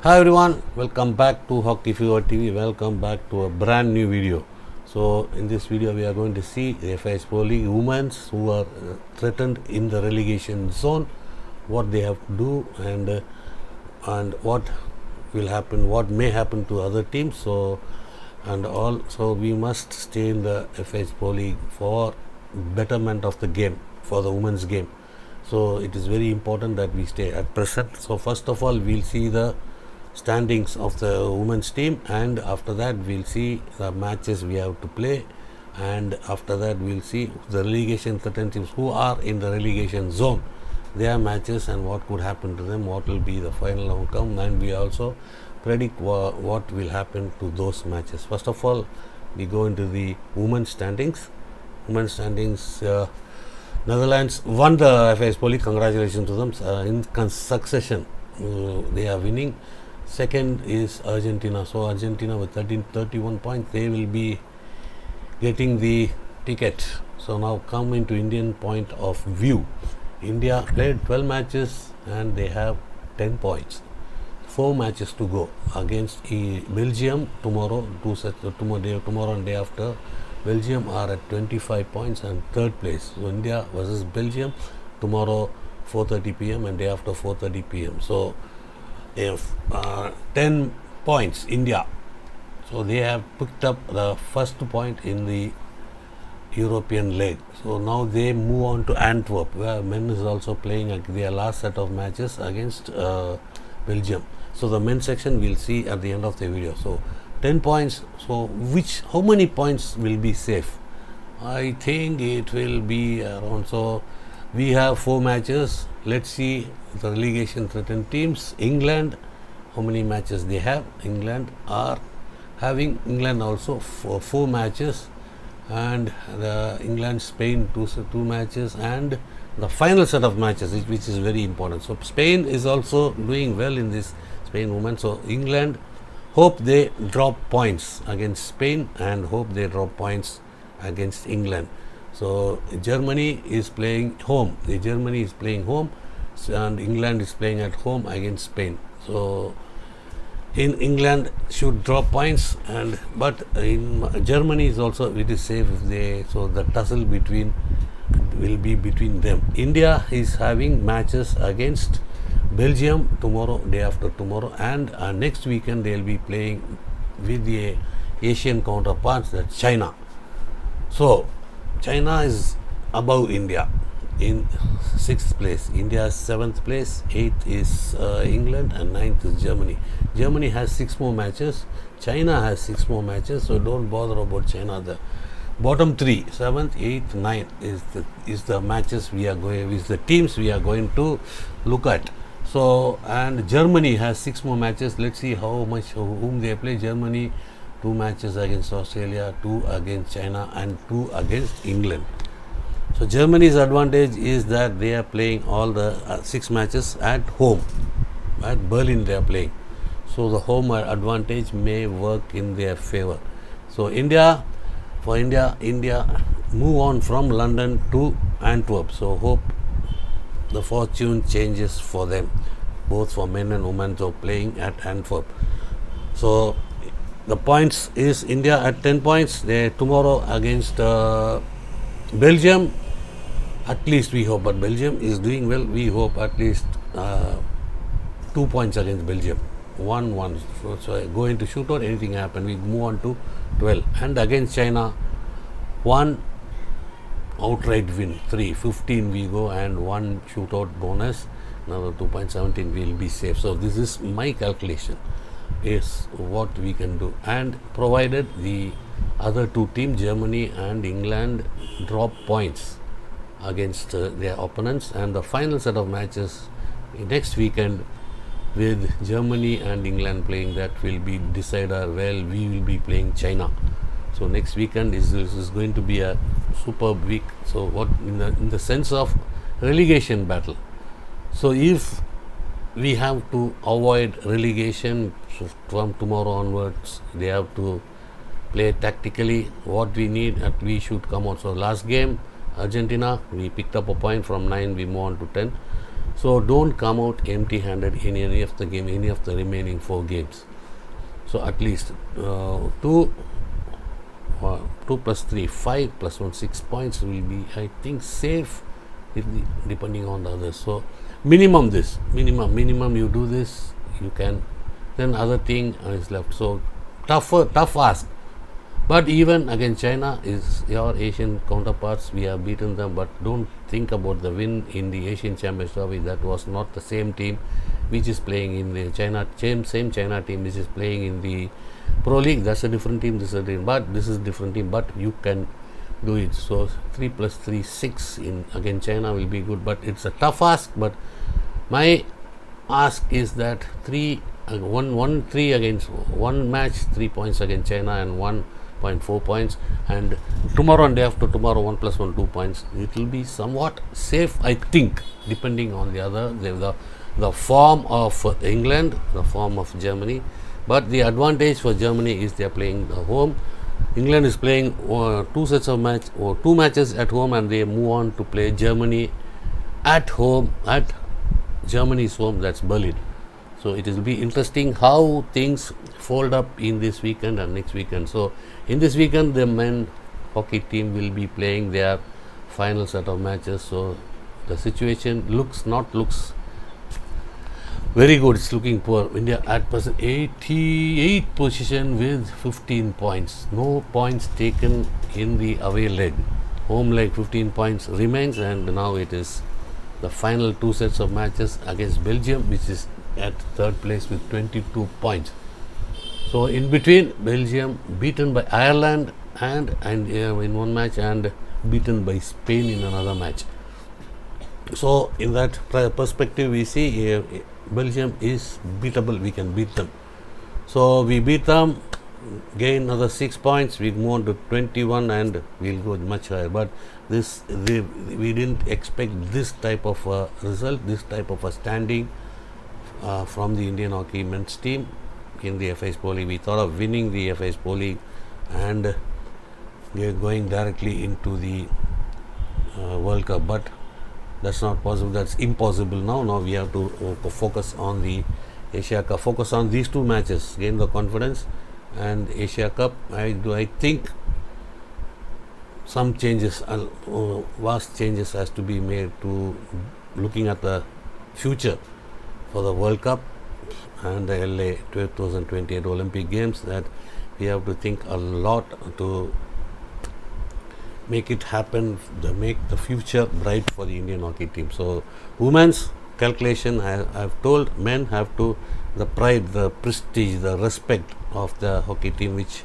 Hi everyone, welcome back to Hockey Fever TV. Welcome back to a brand new video. So in this video we are going to see the fihproleague Women's who are threatened in the relegation zone, what they have to do and what will happen, what may happen to other teams. So we must stay in the fihproleague for betterment of the game, for the women's game. So it is very important that we stay at present. So first of all we'll see the standings of the women's team, and after that we'll see the matches we have to play, and after that we'll see the relegation threatened teams who are in the relegation zone, their matches and what could happen to them, what will be the final outcome, and we also predict what will happen to those matches. First of all, we go into the women's standings. Netherlands won the fihproleague. Congratulations to them. In succession they are winning. Second is Argentina. So Argentina with 31 points, they will be getting the ticket. So now come into Indian point of view. India played 12 matches and they have 10 points. 4 matches to go against Belgium tomorrow. Tomorrow and day after. Belgium are at 25 points and third place. So India versus Belgium tomorrow 4:30 p.m. and day after 4:30 p.m. So they have 10 points, India. So they have picked up the first point in the European leg. So now they move on to Antwerp, where men is also playing their last set of matches against Belgium. So the men's section we'll see at the end of the video. So 10 points. So how many points will be safe? I think it will be around. So we have 4 matches. Let's see the relegation threatened teams. England, how many matches they have? England also for 4 matches, and the England-Spain two matches, and the final set of matches, which is very important. So Spain is also doing well in this, Spain women. So England, hope they drop points against Spain and hope they drop points against England. So Germany is playing home. And England is playing at home against Spain. So in England should drop points, but in Germany is also, it is safe if they, so the tussle will be between them. India is having matches against Belgium tomorrow, day after tomorrow, and next weekend they will be playing with the Asian counterparts, that's China. So China is above India in 6th place. India is 7th place, 8th is England, and 9th is Germany. Germany has 6 more matches. China has 6 more matches, so don't bother about China. The bottom 3, 7th, 8th, 9th is the matches is the teams we are going to look at. So, and Germany has 6 more matches. Let's see whom they play. Germany 2 matches against Australia, 2 against China, and 2 against England. So Germany's advantage is that they are playing all the 6 matches at home. At Berlin they are playing. So the home advantage may work in their favor. So India move on from London to Antwerp. So hope the fortune changes for them, both for men and women, so playing at Antwerp. So the points is India at 10 points. They tomorrow against Belgium, at least we hope, but Belgium is doing well. We hope at least 2 points against Belgium, 1-1. So go into shootout, anything happen, we move on to 12. And against China, 1 outright win, 3-15 we go, and 1 shootout bonus, another 2.17 will be safe. So this is my calculation, is what we can do, and provided the other 2 teams, Germany and England, drop points against their opponents, and the final set of matches next weekend with Germany and England playing, that will be decider. Well, we will be playing China. So next weekend is going to be a superb week. So what in the sense of relegation battle. So if we have to avoid relegation, so from tomorrow onwards they have to play tactically. What we need, we should come out. So last game Argentina, we picked up a point from 9, we move on to 10. So don't come out empty-handed in any of the game, any of the remaining 4 games. So at least 2 plus 3, 5 plus 1, 6 points will be, I think, safe depending on the others. So minimum you do this, you can, then other thing is left. So tough ask. But even against China is your Asian counterparts, we have beaten them, but don't think about the win in the Asian Championship Trophy. That was not the same team which is playing in the same China team which is playing in the Pro League. That's a different team, this is a different, but this is different team, but you can do it. So 3 plus 3, 6 in against China will be good, but it's a tough ask. But my ask is that 3 against one match, 3 points against China and 1.4 points, and tomorrow and day after tomorrow 1 plus 1, 2 points. It will be somewhat safe, I think, depending on the other the form of England, the form of Germany. But the advantage for Germany is they are playing the home. England is playing 2 matches at home, and they move on to play Germany at home, at Germany's home, that's Berlin. So it will be interesting how things fold up in this weekend and next weekend. So in this weekend, the men hockey team will be playing their final set of matches. So the situation looks very good. It's looking poor. India at present 88th position with 15 points. No points taken in the away leg. Home leg 15 points remains, and now it is the final 2 sets of matches against Belgium, which is at 3rd place with 22 points. So in between, Belgium beaten by Ireland and in one match, and beaten by Spain in another match. So in that perspective, we see Belgium is beatable. We can beat them. So we beat them, gain another 6 points, we move on to 21, and we'll go much higher. But we didn't expect this type of result, this type of a standing from the Indian hockey men's team in the FIS Pro League. We thought of winning the FIS Pro League and going directly into the World Cup, but that's not possible. That's impossible now. Now we have to focus on the Asia Cup, focus on these 2 matches, gain the confidence, and Asia Cup. I think some changes, vast changes has to be made to looking at the future for the World Cup and the LA 2028 Olympic Games, that we have to think a lot to make it happen, make the future bright for the Indian hockey team. So women's calculation, I've told, men have to, the pride, the prestige, the respect of the hockey team, which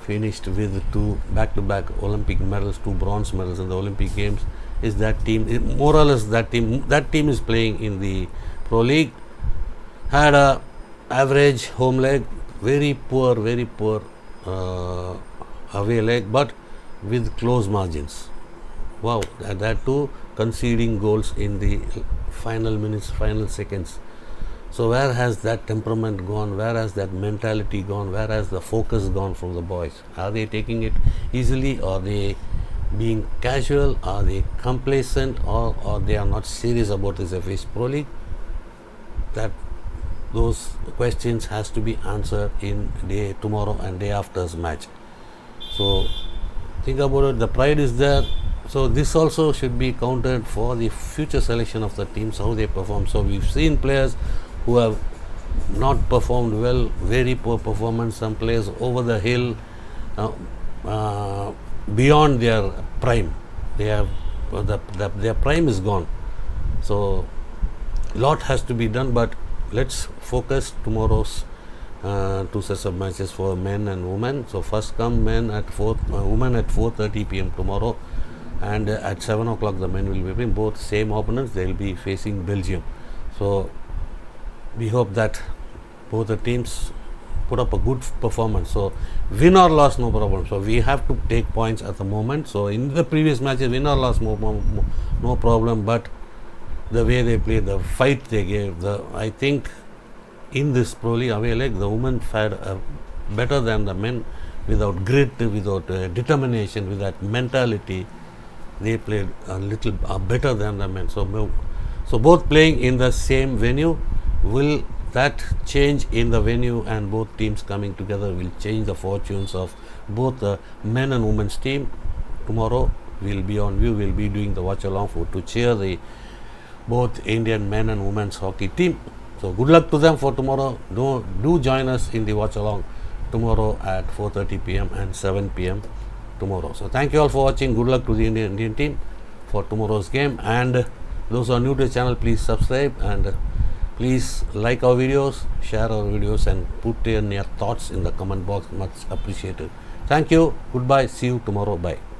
finished with 2 back-to-back Olympic medals, 2 bronze medals in the Olympic Games, is that team, more or less that team is playing in the Pro League, had a average home leg, very poor away leg, but with close margins. Wow, that too conceding goals in the final minutes, final seconds. So where has that temperament gone? Where has that mentality gone? Where has the focus gone from the boys? Are they taking it easily? Are they being casual? Are they complacent? Or they are not serious about this FIS Pro League? That those questions has to be answered in tomorrow and day after's match. So think about it, the pride is there. So this also should be counted for the future selection of the teams, how they perform. So we've seen players who have not performed well, very poor performance, some players over the hill, beyond their prime. They have their prime is gone. So lot has to be done, but let's focus tomorrow's 2 sets of matches for men and women. So first come men at women at 4:30 p.m. tomorrow, and at 7 o'clock the men will be playing both same opponents. They will be facing Belgium. So we hope that both the teams put up a good performance. So win or loss, no problem. So we have to take points at the moment. So in the previous matches, win or loss, no problem. But the way they played, the fight they gave, I think in this Pro League away leg, the women fared better than the men, without grit, without determination, with that mentality. They played a little better than the men. So So both playing in the same venue, will that change in the venue and both teams coming together will change the fortunes of both the men and women's team? Tomorrow we'll be on view, we'll be doing the watch along for to cheer the both Indian men and women's hockey team. So good luck to them for tomorrow. Do join us in the watch along tomorrow at 4:30 p.m. and 7 p.m. tomorrow. So thank you all for watching. Good luck to the Indian team for tomorrow's game, and those who are new to the channel, please subscribe and please like our videos, share our videos, and put in your thoughts in the comment box. Much appreciated. Thank you. Goodbye. See you tomorrow. Bye.